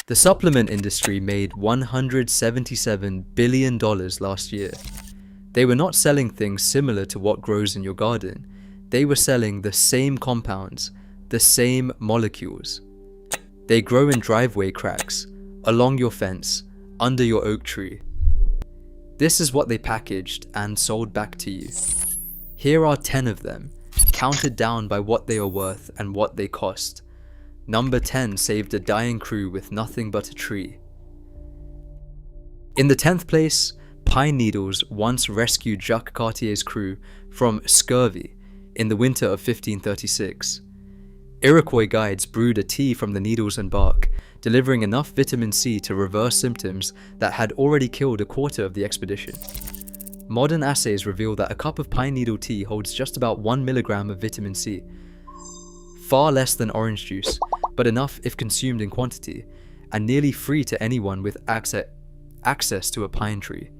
The supplement industry made $177 billion last year. They were not selling things similar to what grows in your garden. They were selling the same compounds, the same molecules. They grow in driveway cracks, along your fence, under your oak tree. This is what they packaged and sold back to you. Here are 10 of them, counted down by what they are worth and what they cost. Number 10 saved a dying crew with nothing but a tree. In the 10th place, pine needles once rescued Jacques Cartier's crew from scurvy in the winter of 1536. Iroquois guides brewed a tea from the needles and bark, delivering enough vitamin C to reverse symptoms that had already killed a quarter of the expedition. Modern assays reveal that a cup of pine needle tea holds just about 1 milligram of vitamin C, far less than orange juice, but enough if consumed in quantity, and nearly free to anyone with access to a pine tree.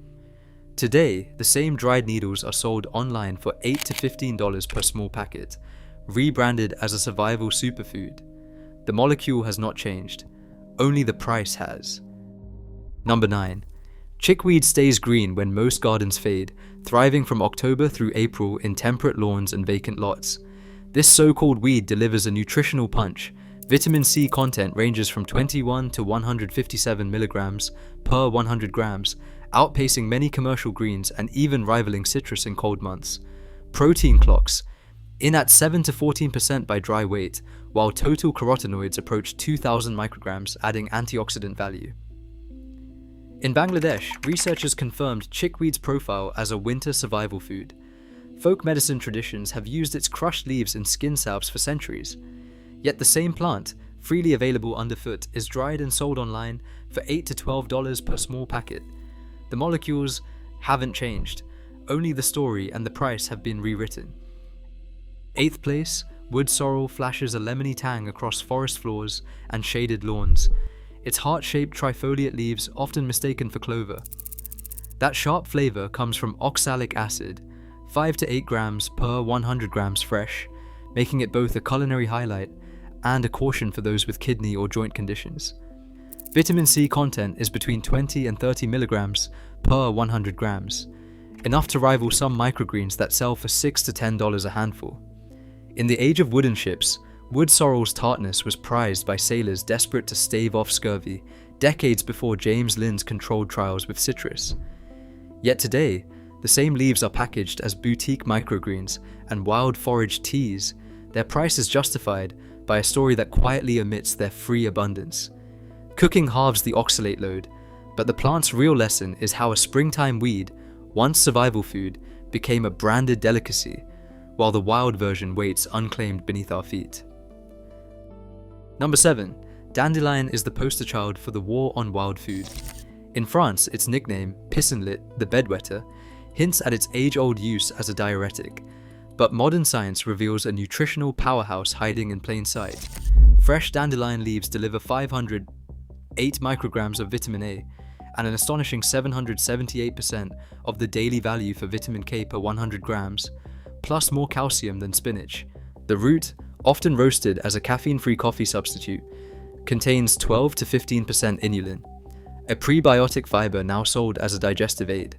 Today, the same dried needles are sold online for $8 to $15 per small packet, rebranded as a survival superfood. The molecule has not changed, only the price has. Number 9. Chickweed stays green when most gardens fade, thriving from October through April in temperate lawns and vacant lots. This so-called weed delivers a nutritional punch. Vitamin C content ranges from 21 to 157 milligrams per 100 grams, outpacing many commercial greens and even rivaling citrus in cold months. Protein clocks in at 7 to 14% by dry weight, while total carotenoids approach 2,000 micrograms, adding antioxidant value. In Bangladesh, researchers confirmed chickweed's profile as a winter survival food. Folk medicine traditions have used its crushed leaves in skin salves for centuries. Yet the same plant, freely available underfoot, is dried and sold online for $8 to $12 per small packet. The molecules haven't changed, only the story and the price have been rewritten. 8th place, wood sorrel flashes a lemony tang across forest floors and shaded lawns. Its heart-shaped trifoliate leaves often mistaken for clover. That sharp flavor comes from oxalic acid, 5 to 8 grams per 100 grams fresh, making it both a culinary highlight and a caution for those with kidney or joint conditions. Vitamin C content is between 20 and 30 milligrams per 100 grams, enough to rival some microgreens that sell for $6 to $10 a handful. In the age of wooden ships, wood sorrel's tartness was prized by sailors desperate to stave off scurvy, decades before James Linn's controlled trials with citrus. Yet today, the same leaves are packaged as boutique microgreens and wild forage teas. Their price is justified by a story that quietly omits their free abundance. Cooking halves the oxalate load, but the plant's real lesson is how a springtime weed, once survival food, became a branded delicacy, while the wild version waits unclaimed beneath our feet. Number 7. Dandelion is the poster child for the war on wild food. In France, its nickname, pissenlit, the bedwetter, hints at its age-old use as a diuretic, but modern science reveals a nutritional powerhouse hiding in plain sight. Fresh dandelion leaves deliver 508 micrograms of vitamin A and an astonishing 778% of the daily value for vitamin K per 100 grams, plus more calcium than spinach. The root, often roasted as a caffeine-free coffee substitute, contains 12 to 15% inulin, a prebiotic fiber now sold as a digestive aid.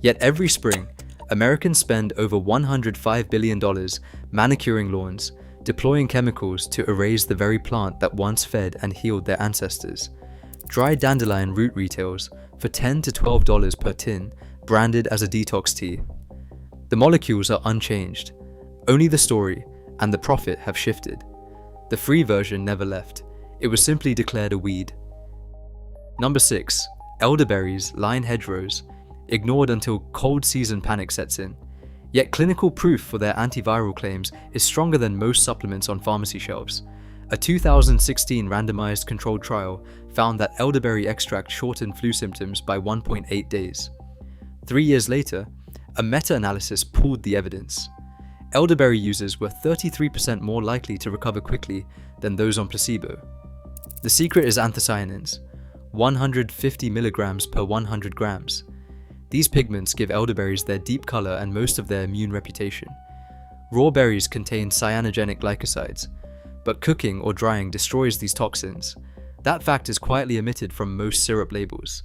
Yet every spring, Americans spend over $105 billion manicuring lawns, deploying chemicals to erase the very plant that once fed and healed their ancestors. Dried dandelion root retails for $10 to $12 per tin, branded as a detox tea. The molecules are unchanged, only the story and the profit have shifted. The free version never left, it was simply declared a weed. Number 6. Elderberries line hedgerows, ignored until cold season panic sets in. Yet clinical proof for their antiviral claims is stronger than most supplements on pharmacy shelves. A 2016 randomized controlled trial found that elderberry extract shortened flu symptoms by 1.8 days. 3 years later, a meta-analysis pooled the evidence. Elderberry users were 33% more likely to recover quickly than those on placebo. The secret is anthocyanins, 150 milligrams per 100 grams. These pigments give elderberries their deep color and most of their immune reputation. Raw berries contain cyanogenic glycosides, but cooking or drying destroys these toxins. That fact is quietly omitted from most syrup labels.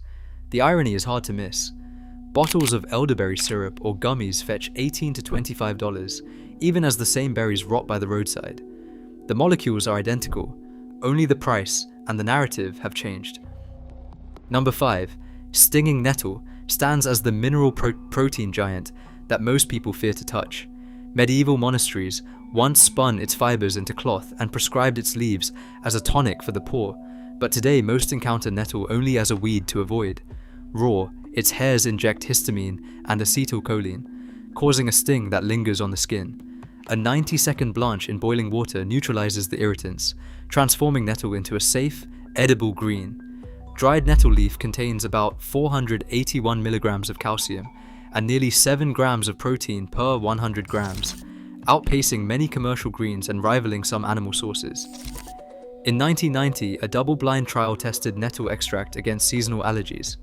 The irony is hard to miss. Bottles of elderberry syrup or gummies fetch $18 to $25, even as the same berries rot by the roadside. The molecules are identical, only the price and the narrative have changed. Number 5. Stinging nettle stands as the mineral protein giant that most people fear to touch. Medieval monasteries once spun its fibers into cloth and prescribed its leaves as a tonic for the poor, but today most encounter nettle only as a weed to avoid. Raw, its hairs inject histamine and acetylcholine, causing a sting that lingers on the skin. A 90-second blanch in boiling water neutralizes the irritants, transforming nettle into a safe, edible green. Dried nettle leaf contains about 481 milligrams of calcium and nearly 7 grams of protein per 100 grams, outpacing many commercial greens and rivaling some animal sources. In 1990, a double-blind trial tested nettle extract against seasonal allergies.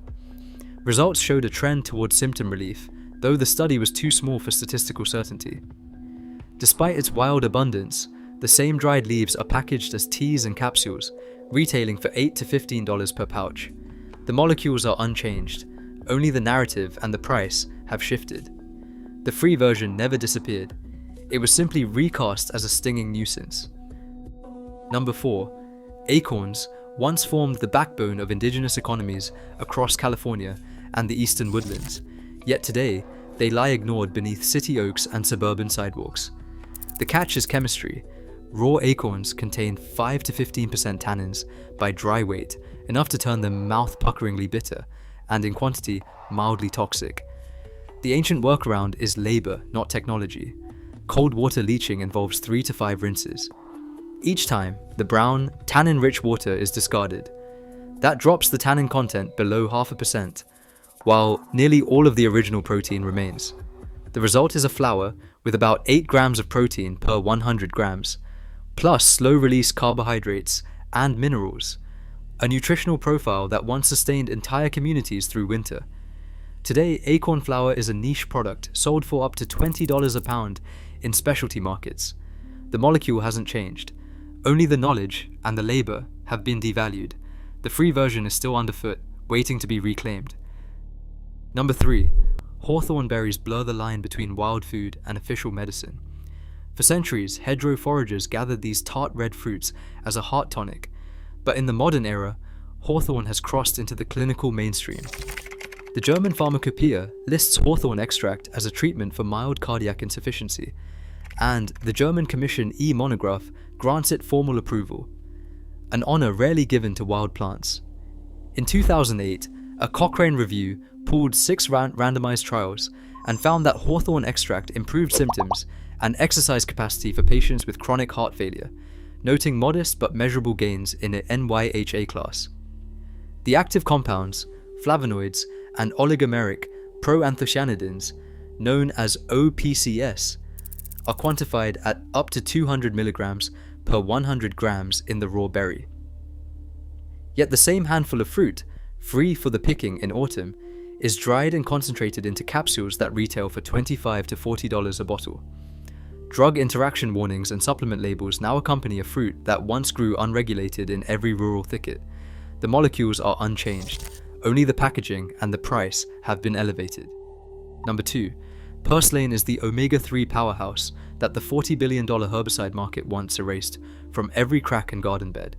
Results showed a trend towards symptom relief, though the study was too small for statistical certainty. Despite its wild abundance, the same dried leaves are packaged as teas and capsules, retailing for $8 to $15 per pouch. The molecules are unchanged, only the narrative and the price have shifted. The free version never disappeared. It was simply recast as a stinging nuisance. Number 4. Acorns once formed the backbone of indigenous economies across California and the eastern woodlands, yet today they lie ignored beneath city oaks and suburban sidewalks. The catch is chemistry. Raw acorns contain 5 to 15% tannins by dry weight, enough to turn them mouth-puckeringly bitter, and in quantity, mildly toxic. The ancient workaround is labor, not technology. Cold water leaching involves 3 to 5 rinses. Each time, the brown, tannin-rich water is discarded. That drops the tannin content below 0.5%, while nearly all of the original protein remains. The result is a flour with about 8 grams of protein per 100 grams, plus slow-release carbohydrates and minerals, a nutritional profile that once sustained entire communities through winter. Today, acorn flour is a niche product sold for up to $20 a pound in specialty markets. The molecule hasn't changed. Only the knowledge and the labor have been devalued. The free version is still underfoot, waiting to be reclaimed. Number 3. Hawthorn berries blur the line between wild food and official medicine. For centuries, hedgerow foragers gathered these tart red fruits as a heart tonic, but in the modern era, hawthorn has crossed into the clinical mainstream. The German Pharmacopoeia lists hawthorn extract as a treatment for mild cardiac insufficiency, and the German Commission E-monograph grants it formal approval, an honor rarely given to wild plants. In 2008, a Cochrane review pooled 6 randomized trials and found that hawthorn extract improved symptoms and exercise capacity for patients with chronic heart failure, noting modest but measurable gains in an NYHA class. The active compounds, flavonoids, and oligomeric proanthocyanidins, known as OPCS, are quantified at up to 200 milligrams per 100 grams in the raw berry. Yet the same handful of fruit, free for the picking in autumn, is dried and concentrated into capsules that retail for $25 to $40 a bottle. Drug interaction warnings and supplement labels now accompany a fruit that once grew unregulated in every rural thicket. The molecules are unchanged, only the packaging and the price have been elevated. Number 2. Purslane is the omega-3 powerhouse that the $40 billion herbicide market once erased from every crack and garden bed.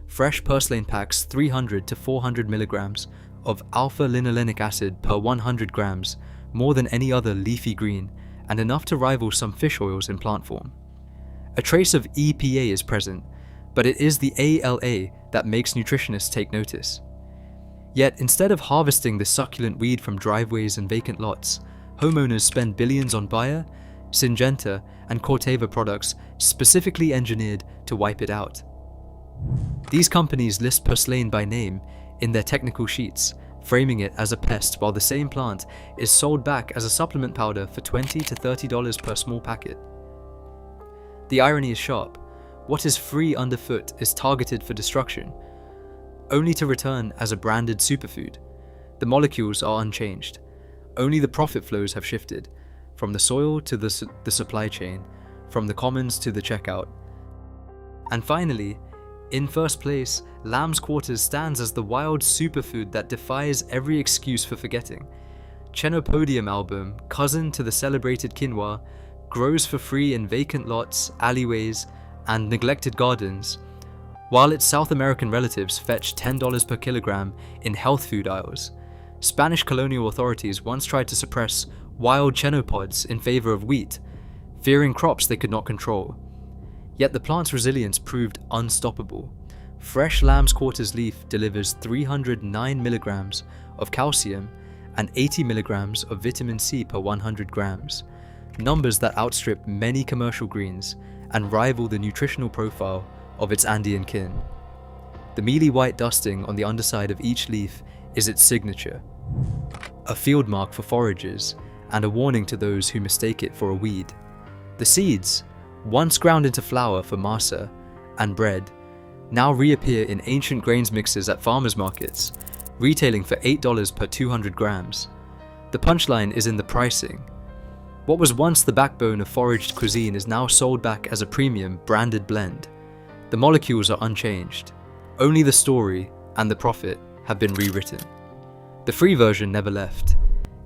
Fresh purslane packs 300 to 400 milligrams of alpha-linolenic acid per 100 grams, more than any other leafy green, and enough to rival some fish oils in plant form. A trace of EPA is present, but it is the ALA that makes nutritionists take notice. Yet instead of harvesting this succulent weed from driveways and vacant lots, homeowners spend billions on Bayer, Syngenta, and Corteva products specifically engineered to wipe it out. These companies list Purslane by name in their technical sheets, framing it as a pest, while the same plant is sold back as a supplement powder for $20 to $30 per small packet. The irony is sharp. What is free underfoot is targeted for destruction, only to return as a branded superfood. The molecules are unchanged. Only the profit flows have shifted, from the soil to the supply chain, from the commons to the checkout. And finally, In first place, lamb's quarters stands as the wild superfood that defies every excuse for forgetting. Chenopodium album, cousin to the celebrated quinoa, grows for free in vacant lots, alleyways, and neglected gardens, while its South American relatives fetch $10 per kilogram in health food aisles. Spanish colonial authorities once tried to suppress wild chenopods in favor of wheat, fearing crops they could not control. Yet the plant's resilience proved unstoppable. Fresh lamb's quarters leaf delivers 309 milligrams of calcium and 80 milligrams of vitamin C per 100 grams, numbers that outstrip many commercial greens and rival the nutritional profile of its Andean kin. The mealy white dusting on the underside of each leaf is its signature, a field mark for foragers and a warning to those who mistake it for a weed. The seeds, once ground into flour for masa and bread, now reappear in ancient grains mixes at farmers markets, retailing for $8 per 200 grams. The punchline is in the pricing. What was once the backbone of foraged cuisine is now sold back as a premium branded blend. The molecules are unchanged. Only the story and the profit have been rewritten. The free version never left.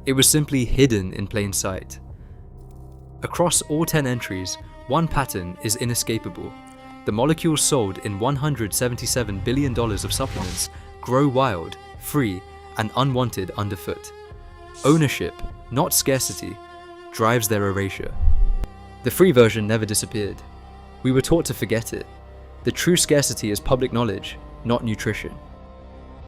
It was simply hidden in plain sight. Across all 10 entries, one pattern is inescapable. The molecules sold in $177 billion of supplements grow wild, free, and unwanted underfoot. Ownership, not scarcity, drives their erasure. The free version never disappeared. We were taught to forget it. The true scarcity is public knowledge, not nutrition.